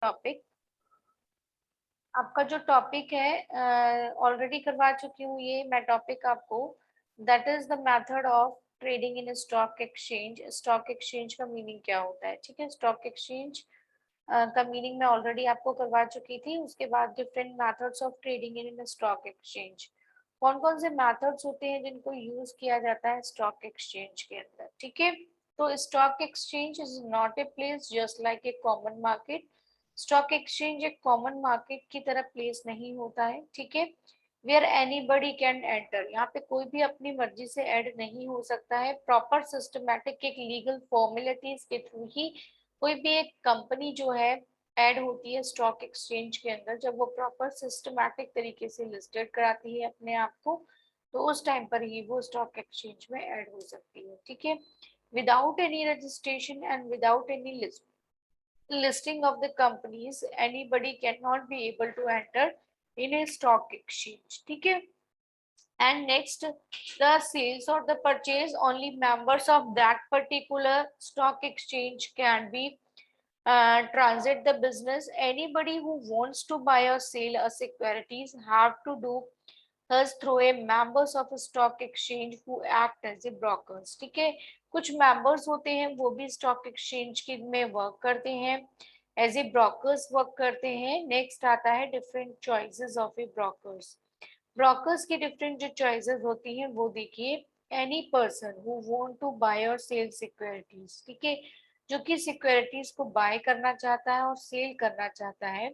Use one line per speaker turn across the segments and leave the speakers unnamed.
Topic. आपका जो topic है ऑलरेडी करवा चुकी हूँ ये मैं टॉपिक आपको, that is the method of trading in stock exchange. Stock exchange का मीनिंग क्या होता है, ठीक है। स्टॉक एक्सचेंज का मीनिंग मैं ऑलरेडी आपको करवा चुकी थी। उसके बाद different methods of trading in stock exchange, कौन कौन से मेथड्स होते हैं जिनको यूज किया जाता है स्टॉक एक्सचेंज के अंदर, ठीक है। तो stock exchange is not a place just like a common market. Stock exchange एक कॉमन मार्केट की तरह प्लेस नहीं होता है, ठीक है। वेयर एनीबडी कैन एंटर, यहाँ पे कोई भी अपनी मर्जी से ऐड नहीं हो सकता है। प्रॉपर सिस्टमैटिक एक लीगल फॉर्मेलिटीज के थ्रू ही कोई भी एक कंपनी जो है ऐड होती है स्टॉक एक्सचेंज के अंदर। जब वो प्रॉपर सिस्टमैटिक तरीके से लिस्टेड कराती है अपने आप को, तो उस टाइम पर ही वो स्टॉक एक्सचेंज में ऐड हो सकती है, ठीक है। Without any registration and without any listing of the companies, anybody cannot be able to enter in a stock exchange, ठीक है। And next, the sales or the purchase, only members of that particular stock exchange can be transit the business. Anybody who wants to buy or sell a securities have to do thus through a members of a stock exchange who act as a brokers, ठीक है। कुछ members होते हैं वो भी stock exchange के में work करते हैं, एज ए ब्रोकर्स वर्क करते हैं। नेक्स्ट आता है different choices of a brokers. Brokers की डिफरेंट जो चॉइसेस होती हैं वो देखिए, any person who want to buy और सेल सिक्योरिटीज, ठीक है, जो कि सिक्योरिटीज को बाय करना चाहता है और सेल करना चाहता है,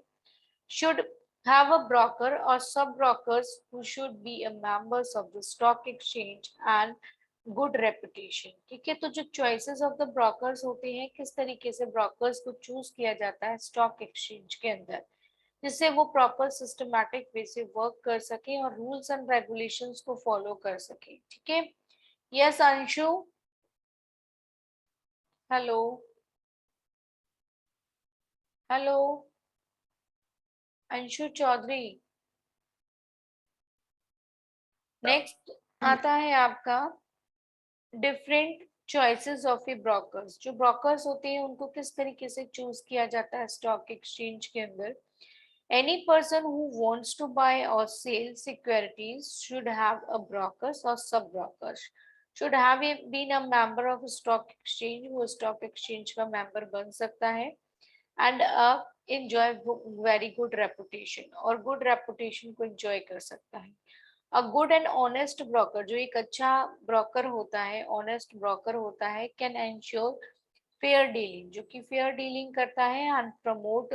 should have a broker or sub brokers who should be a members of the stock exchange and good reputation, ठीक है। तो जो choices of the brokers होते हैं, किस तरीके से brokers को choose किया जाता है stock exchange के अंदर, जिससे वो प्रॉपर सिस्टमैटिक वे से वर्क कर सके और रूल्स एंड रेगुलेशंस को फॉलो कर सके, ठीक है। Yes Anshu, hello hello, Anshu Chaudhary. Next आता है आपका different choices of a brokers. जो ब्रोकर्स होते हैं उनको किस तरीके से चूज किया जाता है स्टॉक एक्सचेंज के अंदर। Any person who wants to buy और sell securities should have a brokers or sub brokers should have been a member of stock exchange. वो स्टॉक एक्सचेंज का मेंबर बन सकता है and enjoy very good reputation, और good reputation को enjoy कर सकता है। A good and honest broker, जो एक अच्छा ब्रोकर होता है, ऑनेस्ट ब्रोकर होता है, कैन एंश्योर फेयर डीलिंग, जो कि फेयर डीलिंग करता है and promote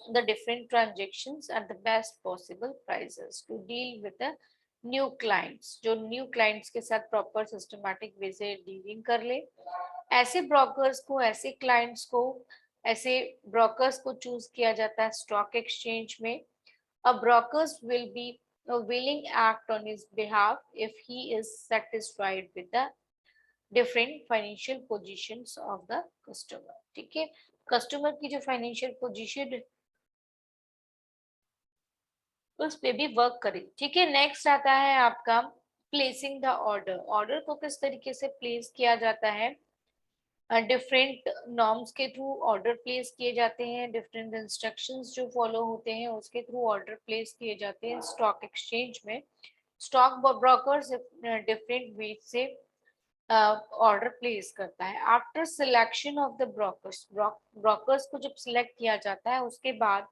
the different transactions at the best possible prices to deal with the new clients, जो न्यू क्लाइंट्स के साथ प्रॉपर सिस्टमैटिक वे से डीलिंग कर ले। ऐसे ब्रोकर्स को, ऐसे क्लाइंट्स को, ऐसे ब्रोकर्स को चूज किया जाता है स्टॉक एक्सचेंज में। A brokers will be willing act on his behalf if he is satisfied with the different financial positions of the customer, ठीक है। कस्टमर की जो फाइनेंशियल पोजीशन उस पे भी वर्क करे, ठीक है। नेक्स्ट आता है आपका प्लेसिंग द ऑर्डर। ऑर्डर को किस तरीके से प्लेस किया जाता है, डिफरेंट नॉर्म्स के थ्रू ऑर्डर प्लेस किए जाते हैं, डिफरेंट इंस्ट्रक्शंस जो फॉलो होते हैं उसके थ्रू ऑर्डर प्लेस किए जाते हैं स्टॉक एक्सचेंज में। स्टॉक ब्रोकर्स डिफरेंट वे से ऑर्डर प्लेस करता है। After selection of the brokers, brokers को जब सिलेक्ट किया जाता है उसके बाद,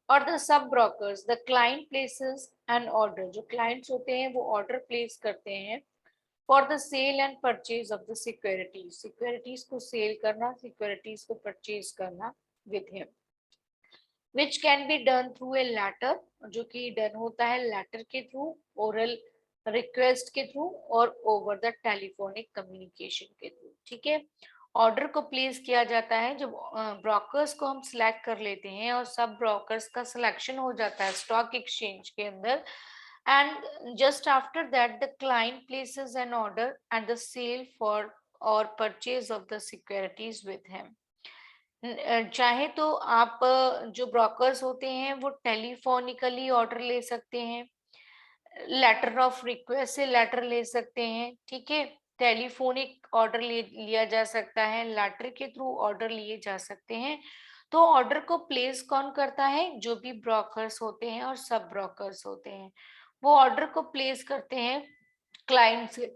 और द सब brokers, the client places an order, जो क्लाइंट्स होते हैं वो ऑर्डर प्लेस करते हैं for the sale and purchase of the securities, securities को सेल करना, सिक्योरिटीज को परचेज करना with him, which can be done through a letter, जो कि डन होता है लेटर के थ्रू, ओरल रिक्वेस्ट के थ्रू और ओवर द टेलीफोनिक कम्युनिकेशन के थ्रू, ठीक है। ऑर्डर को प्लेस किया जाता है जब ब्रोकर्स को हम सिलेक्ट कर लेते हैं और सब ब्रोकर्स का सिलेक्शन हो जाता है स्टॉक एक्सचेंज के अंदर, and just after that the client places an order and the sale for or purchase of the securities with him। चाहे तो आप जो ब्रोकर्स होते हैं वो टेलीफोनिकली ऑर्डर ले सकते हैं, लेटर ऑफ रिक्वेस्ट से लेटर ले सकते हैं, ठीक है। टेलीफोनिक ऑर्डर लिया जा सकता है, लेटर के थ्रू ऑर्डर लिए जा सकते हैं। तो ऑर्डर को प्लेस कौन करता है? जो भी ब्रोकर्स होते हैं और सब ब्रोकर्स होते हैं, वो ऑर्डर को प्लेस करते हैं क्लाइंट से।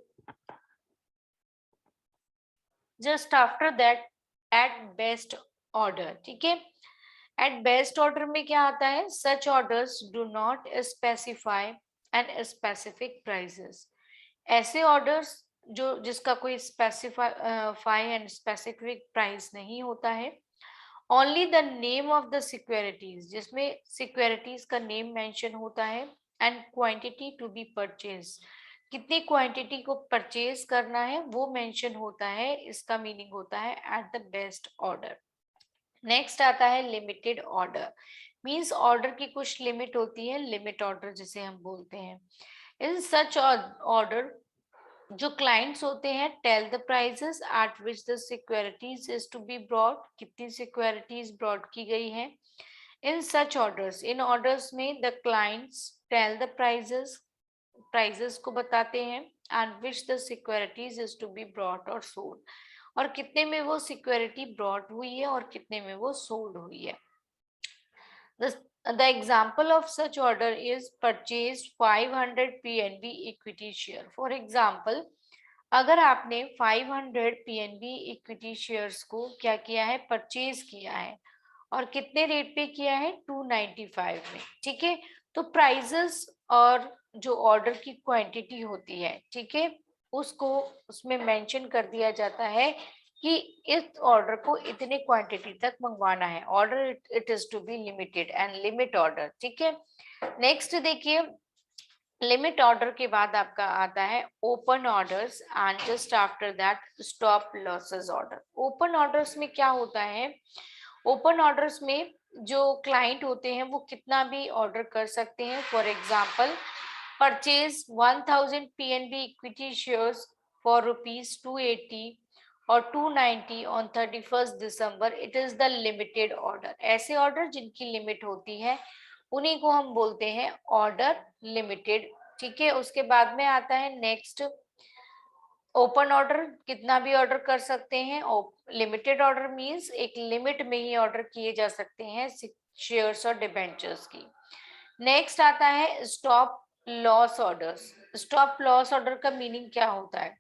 Just after that at best order, ठीक है। एट बेस्ट ऑर्डर में क्या आता है? Such orders do not specify and specific prices. ऐसे ऑर्डर्स जो जिसका कोई स्पेसिफाई एंड स्पेसिफिक प्राइस नहीं होता है। Only the name of the securities, जिसमें सिक्योरिटीज का नेम मेंशन होता है, and quantity to be purchase, कितनी क्वांटिटी को परचेज करना है वो मेंशन होता है। इसका मीनिंग होता है eight the best order. Next आता है लिमिटेड ऑर्डर। मींस ऑर्डर की कुछ लिमिट होती है, लिमिट ऑर्डर जिसे हम बोलते हैं। इन सच ऑर्डर जो क्लाइंट्स होते हैं tell the prices at which the securities is to be bought, कितनी सिक्योरिटीज ब्रॉड की गई है। इन सच ऑर्डर्स, इन ऑर्डर्स में the clients tell the prices, prices को बताते हैं, and which the securities is to be bought और सोल्ड, और कितने में वो सिक्योरिटी ब्रॉड हुई है और कितने में वो सोल्ड हुई है। The example of such order is purchased 500 PNB equity share. For example, अगर आपने 500 PNB equity shares को क्या किया है? परचेज किया है, और कितने रेट पे किया है? 295 में, ठीक है। तो प्राइजेस और जो ऑर्डर की क्वांटिटी होती है, ठीक है, उसको उसमें मेंशन कर दिया जाता है कि इस ऑर्डर को इतने क्वांटिटी तक मंगवाना है। Order it is to be limited and limit order, ठीक है। नेक्स्ट देखिए, लिमिट ऑर्डर के बाद आपका आता है open orders, and just after that stop losses order. Open orders में क्या होता है? ओपन ऑर्डर्स में जो क्लाइंट होते हैं वो कितना भी ऑर्डर कर सकते हैं। For example, purchase 1000 PNB equity shares for ₹280 और 290 on 31 December, it is the limited order. ऐसे ऑर्डर जिनकी लिमिट होती है उन्हीं को हम बोलते हैं ऑर्डर लिमिटेड, ठीक है। उसके बाद में आता है नेक्स्ट ओपन ऑर्डर, कितना भी ऑर्डर कर सकते हैं। लिमिटेड ऑर्डर मींस एक लिमिट में ही ऑर्डर किए जा सकते हैं शेयर्स और डिबेंचर्स की। नेक्स्ट आता है stop loss orders. Stop loss order का मीनिंग क्या होता है?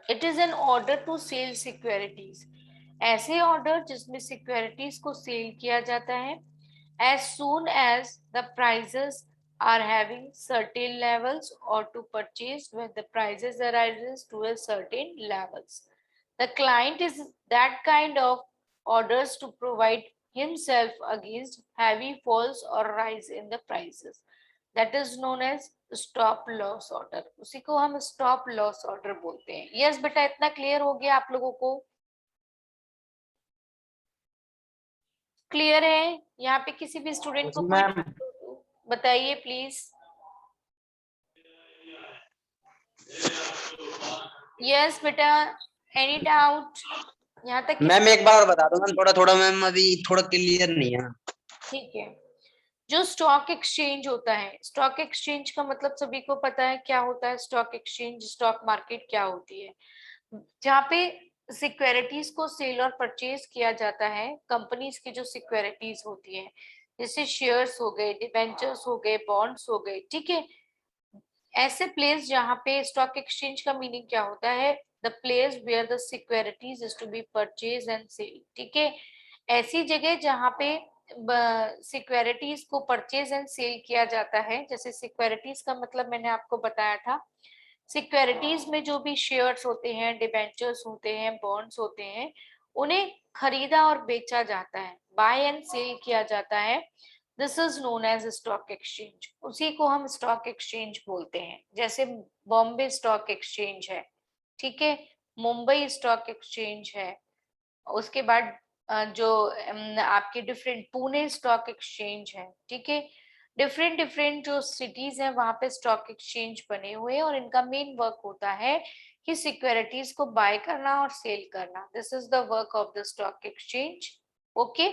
It is an order to sell securities. ऐसे ऑर्डर जिसमें सिक्योरिटीज को सेल किया जाता है as soon as the prices are having certain levels, or to purchase when the prices arises to a certain levels. The client is that kind of orders to provide himself against heavy falls or rise in the prices. That is known as stop loss order. उसी को हम stop loss order बोलते हैं। Yes बेटा, इतना clear हो गया आप लोगों को? क्लियर है? यहाँ पे किसी भी स्टूडेंट को कोई बताइए प्लीज। यस बेटा, एनी डाउट यहाँ तक?
मैम एक बार बता दो मैम, थोड़ा मैम अभी थोड़ा क्लियर नहीं है।
ठीक है। जो स्टॉक एक्सचेंज होता है, स्टॉक एक्सचेंज का मतलब सभी को पता है क्या होता है। स्टॉक एक्सचेंज, स्टॉक मार्केट क्या होती है? जहाँ पे सिक्योरिटीज को सेल और परचेज किया जाता है। कंपनीज की जो सिक्योरिटीज होती है, जैसे शेयर्स हो गए, डिबेंचर्स हो गए, बॉन्ड्स हो गए, ठीक है। ऐसे प्लेस जहाँ पे स्टॉक एक्सचेंज का मीनिंग क्या होता है? The place where the securities is to be purchase and sell, ठीक है। ऐसी जगह जहाँ पे सिक्योरिटीज को परचेज एंड सेल किया जाता है। जैसे सिक्योरिटीज का मतलब मैंने आपको बताया था, सिक्योरिटीज में जो भी शेयर्स होते हैं, डिबेंचर्स होते हैं, बॉन्ड्स होते हैं, उन्हें खरीदा और बेचा जाता है, बाय एंड सेल किया जाता है। This is known as stock exchange. उसी को हम स्टॉक एक्सचेंज बोलते हैं। जैसे बॉम्बे स्टॉक एक्सचेंज है, ठीक है, मुंबई स्टॉक एक्सचेंज है, उसके बाद जो आपके डिफरेंट पुणे स्टॉक एक्सचेंज है, ठीक है। डिफरेंट डिफरेंट जो सिटीज हैं वहां पे स्टॉक एक्सचेंज बने हुए हैं, और इनका मेन वर्क होता है कि सिक्योरिटीज को बाय करना और सेल करना। This is the work of the stock exchange, okay.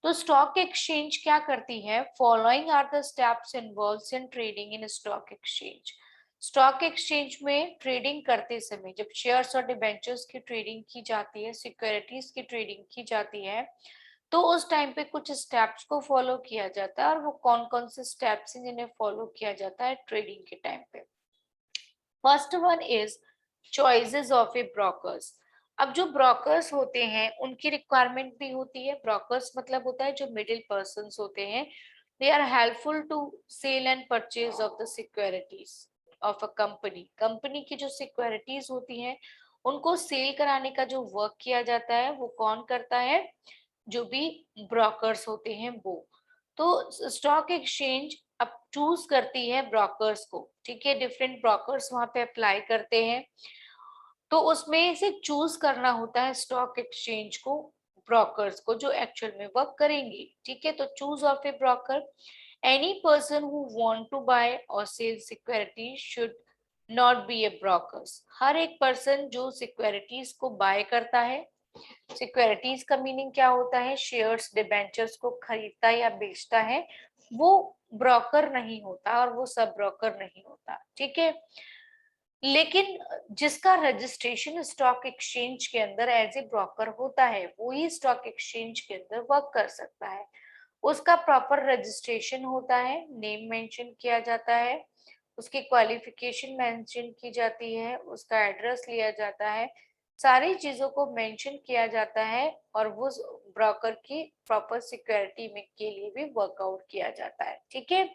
तो स्टॉक एक्सचेंज क्या करती है? Following are the steps involved in trading in stock exchange. Stock exchange में ट्रेडिंग करते समय, जब शेयर्स और डिबेंचर्स की ट्रेडिंग की जाती है, सिक्योरिटीज की ट्रेडिंग की जाती है, तो उस टाइम पे कुछ स्टेप्स को फॉलो किया जाता है, और वो कौन कौन से स्टेप्स हैं जिन्हें फॉलो किया जाता है ट्रेडिंग के टाइम पे। First one is choices of a brokers. अब जो ब्रोकर्स होते हैं उनकी रिक्वायरमेंट भी होती है। ब्रोकर्स मतलब होता है जो मिडिल पर्सन्स होते हैं, they are helpful to sell and purchase of the securities of a company. Company की जो सिक्योरिटीज होती हैं उनको सेल कराने का जो वर्क किया जाता है वो कौन करता है, जो भी ब्रोकर्स होते हैं वो। तो स्टॉक एक्सचेंज अब चूज करती है ब्रोकर्स को, ठीक है, डिफरेंट ब्रोकर्स वहां पे अप्लाई करते हैं, तो उसमें से चूज करना होता है स्टॉक एक्सचेंज को, ब्रोकर्स को जो एक्चुअल में वर्क करेंगे, ठीक है। तो choose of a broker, any person who want to buy और sell securities should not be a brokers. हर एक पर्सन जो सिक्योरिटीज को बाय करता है, सिक्योरिटीज का मीनिंग क्या होता है, शेयर्स डिबेंचर्स को खरीदता या बेचता है, वो ब्रोकर नहीं होता और वो सब ब्रोकर नहीं होता, ठीक है। लेकिन जिसका रजिस्ट्रेशन स्टॉक एक्सचेंज के अंदर एज ए ब्रोकर होता है वो ही स्टॉक एक्सचेंज के अंदर वर्क कर सकता है। उसका प्रॉपर रजिस्ट्रेशन होता है, नेम मेंशन किया जाता है, उसकी क्वालिफिकेशन मेंशन की जाती है, उसका एड्रेस लिया जाता है, सारी चीजों को मेंशन किया जाता है, और वो ब्रोकर की प्रॉपर सिक्योरिटी में के लिए भी वर्कआउट किया जाता है, ठीक है।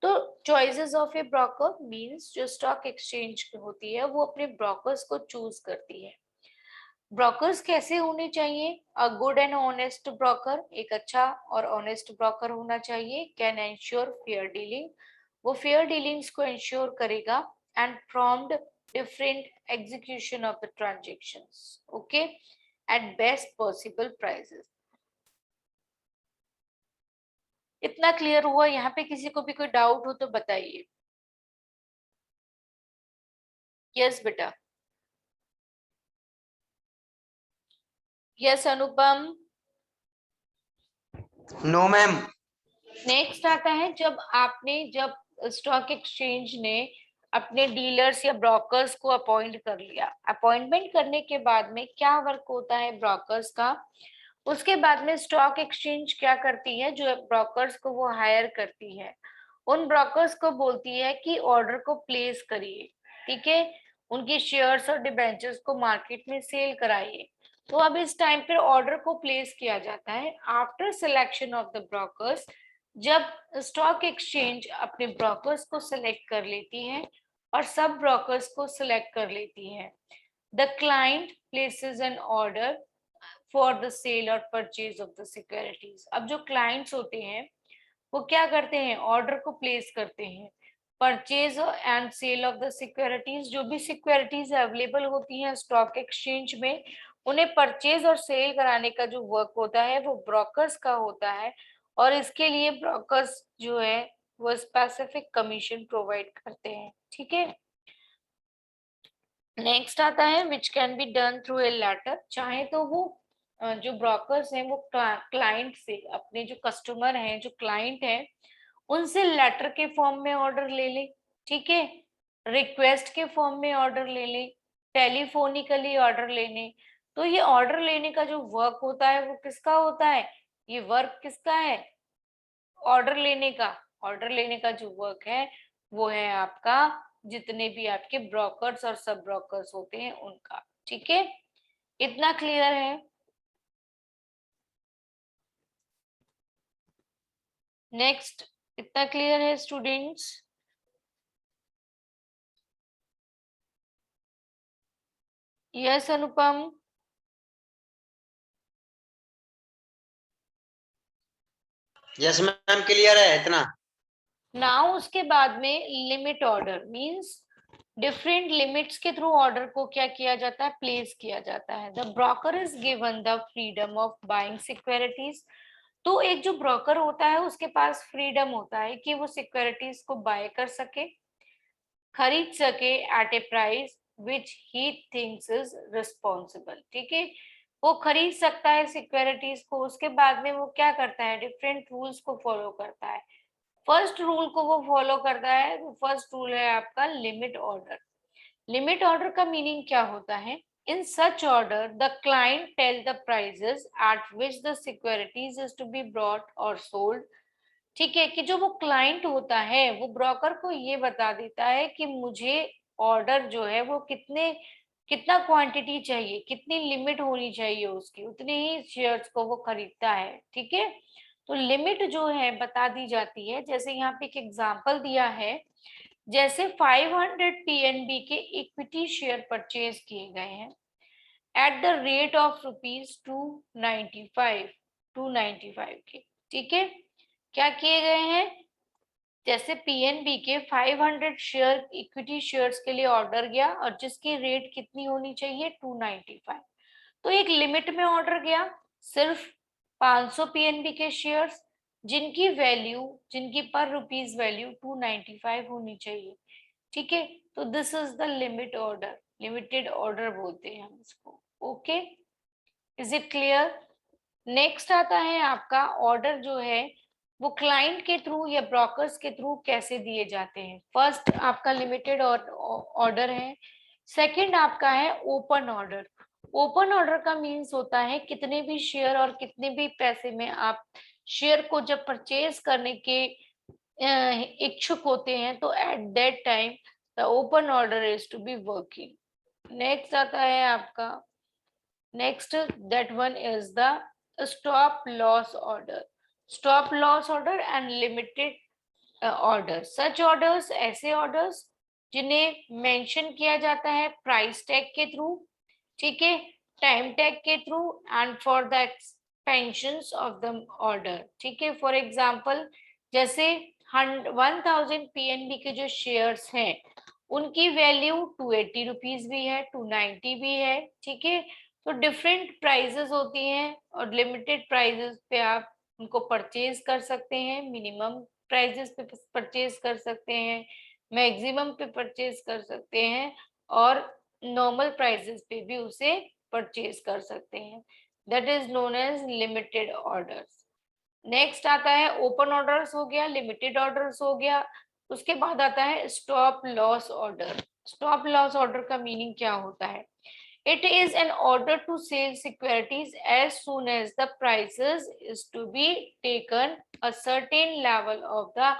तो choices of a broker means जो स्टॉक एक्सचेंज होती है वो अपने ब्रोकर्स को चूज करती है। ब्रोकर्स कैसे होने चाहिए, a good and honest broker, एक अच्छा और ऑनेस्ट ब्रोकर होना चाहिए, कैन एंश्योर फेयर डीलिंग, वो फेयर डीलिंग्स को एंश्योर करेगा, and prompt different execution of the transactions, okay, at best possible prices. इतना क्लियर हुआ? यहाँ पे किसी को भी कोई डाउट हो तो बताइए। यस बेटा। Yes Anupam.
No ma'am.
Next आता है जब स्टॉक एक्सचेंज ने अपने डीलर्स या ब्रोकर्स को अपॉइंट कर लिया, अपॉइंटमेंट करने के बाद में क्या वर्क होता है ब्रोकर्स का, उसके बाद में स्टॉक एक्सचेंज क्या करती है, जो ब्रोकर्स को वो हायर करती है उन ब्रोकर्स को बोलती है कि ऑर्डर को प्लेस करिए, ठीक है, उनकी शेयर्स और डिबेंचर्स को मार्केट में सेल कराइए। तो अब इस टाइम पर ऑर्डर को प्लेस किया जाता है after selection of the brokers. जब स्टॉक एक्सचेंज अपने ब्रोकर्स को सिलेक्ट कर लेती है और सब ब्रोकर्स को सिलेक्ट कर लेती है, the client places an order for the sale और परचेज ऑफ द सिक्योरिटीज। अब जो क्लाइंट्स होते हैं वो क्या करते हैं, ऑर्डर को प्लेस करते हैं, purchase and sell of the securities, जो भी सिक्योरिटीज अवेलेबल होती हैं स्टॉक एक्सचेंज में उन्हें परचेज और सेल कराने का जो वर्क होता है वो ब्रोकर्स का होता है, और इसके लिए ब्रोकर्स जो है वो स्पेसिफिक कमीशन प्रोवाइड करते हैं, ठीक है। नेक्स्ट आता है which can be done through a letter, चाहे तो वो जो ब्रोकर्स हैं वो क्लाइंट से, अपने जो कस्टमर हैं जो क्लाइंट हैं उनसे लेटर के फॉर्म में ऑर्डर ले ले, ठीक है, रिक्वेस्ट के फॉर्म में ऑर्डर ले ले, टेलीफोनिकली ऑर्डर लेने। तो ये ऑर्डर लेने का जो वर्क होता है वो किसका होता है, ये वर्क किसका है, ऑर्डर लेने का। ऑर्डर लेने का जो वर्क है वो है आपका जितने भी आपके ब्रोकर्स और सब ब्रोकर्स होते हैं उनका, ठीक है। इतना क्लियर है? नेक्स्ट, इतना क्लियर है स्टूडेंट्स? यस अनुपम।
यस मैम, क्लियर है इतना।
नाउ उसके बाद में limit order means different limits के थ्रू ऑर्डर को क्या किया जाता है, प्लेस किया जाता है। The broker is given the freedom of buying securities. तो एक जो ब्रोकर होता है उसके पास फ्रीडम होता है कि वो सिक्योरिटीज को बाय कर सके, खरीद सके at a price which he thinks is responsible, ठीक है। वो खरीद सकता है सिक्योरिटीज को, उसके बाद में वो क्या करता है, डिफरेंट रूल्स को फॉलो करता है। फर्स्ट रूल को वो फॉलो करता है, वो फर्स्ट रूल है आपका लिमिट ऑर्डर। लिमिट ऑर्डर का मीनिंग क्या होता है, In such order, the client tell the prices at which the securities is to be bought or sold. ठीक है, कि जो वो क्लाइंट होता है वो ब्रोकर को ये बता देता है कि मुझे ऑर्डर जो है वो कितना क्वांटिटी चाहिए, कितनी लिमिट होनी चाहिए उसकी, उतने ही शेयर्स को वो खरीदता है। ठीक है, तो लिमिट जो है बता दी जाती है। जैसे यहाँ पे एक एग्जांपल दिया है, जैसे 500 पीएनबी के इक्विटी शेयर परचेज किए गए हैं at the rate of rupees 295 के। ठीक है, क्या किए गए हैं, जैसे पीएनबी के 500 शेयर इक्विटी शेयर्स के लिए ऑर्डर गया और जिसकी रेट कितनी होनी चाहिए 295, तो एक लिमिट में ऑर्डर गया सिर्फ 500 पीएनबी के शेयर्स जिनकी पर रुपीज वैल्यू 295 होनी चाहिए। ठीक है, तो this is the limit order, limited order बोलते हैं हम इसको। Okay, is it clear? Next आता है आपका ऑर्डर जो है वो क्लाइंट के थ्रू या ब्रोकर्स के थ्रू कैसे दिए जाते हैं। फर्स्ट आपका लिमिटेड ऑर्डर है, सेकंड आपका है ओपन ऑर्डर। ओपन ऑर्डर का मीन्स होता है कितने भी शेयर और कितने भी पैसे में आप शेयर को जब परचेज करने के इच्छुक होते हैं, तो at that time the open order is to be working. Next आता है आपका, next that one is the stop loss order. Stop loss order and limited order, such orders ऐसे ऑर्डर्स जिन्हें मेंशन किया जाता है प्राइस टैग के through, ठीक है, टाइम टैग के through and for the expansions of the order. ठीक है, फॉर एग्जांपल जैसे 1000 पीएनबी के जो शेयर्स हैं उनकी वैल्यू 280 रुपीज भी है, 290 भी है। ठीक है, तो डिफरेंट प्राइजेस होती हैं और लिमिटेड प्राइजेस पे आप उनको परचेज कर सकते हैं, मिनिमम प्राइजेस पे परचेज कर सकते हैं, मैक्सिमम पे परचेज कर सकते हैं और नॉर्मल प्राइजेस पे भी उसे परचेज कर सकते हैं। That is known as limited orders. Next आता है ओपन ऑर्डर्स हो गया, लिमिटेड ऑर्डर्स हो गया, उसके बाद आता है stop loss order. Stop loss order का मीनिंग क्या होता है? It is an order to sell securities as soon as the prices is to be taken a certain level of the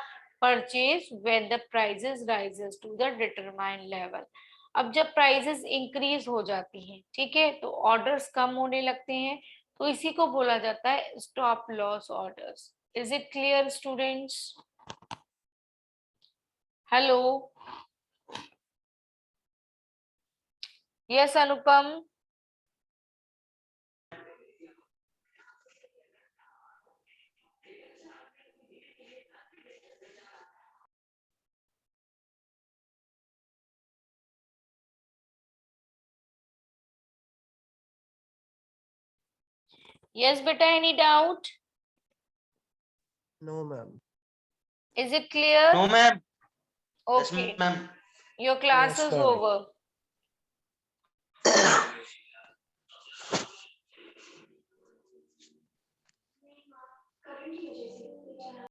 purchase when the prices rises to the determined level. अब जब prices increase हो जाती हैं, ठीक है, तो orders कम होने लगते हैं, तो इसी को बोला जाता है stop loss orders. Is it clear students? Hello, yes Anupam? Yes, beta, any doubt?
No, ma'am.
Is it clear?
No, ma'am. Yes,
Okay.
ma'am.
Your class
Yes,
is
ma'am.
over.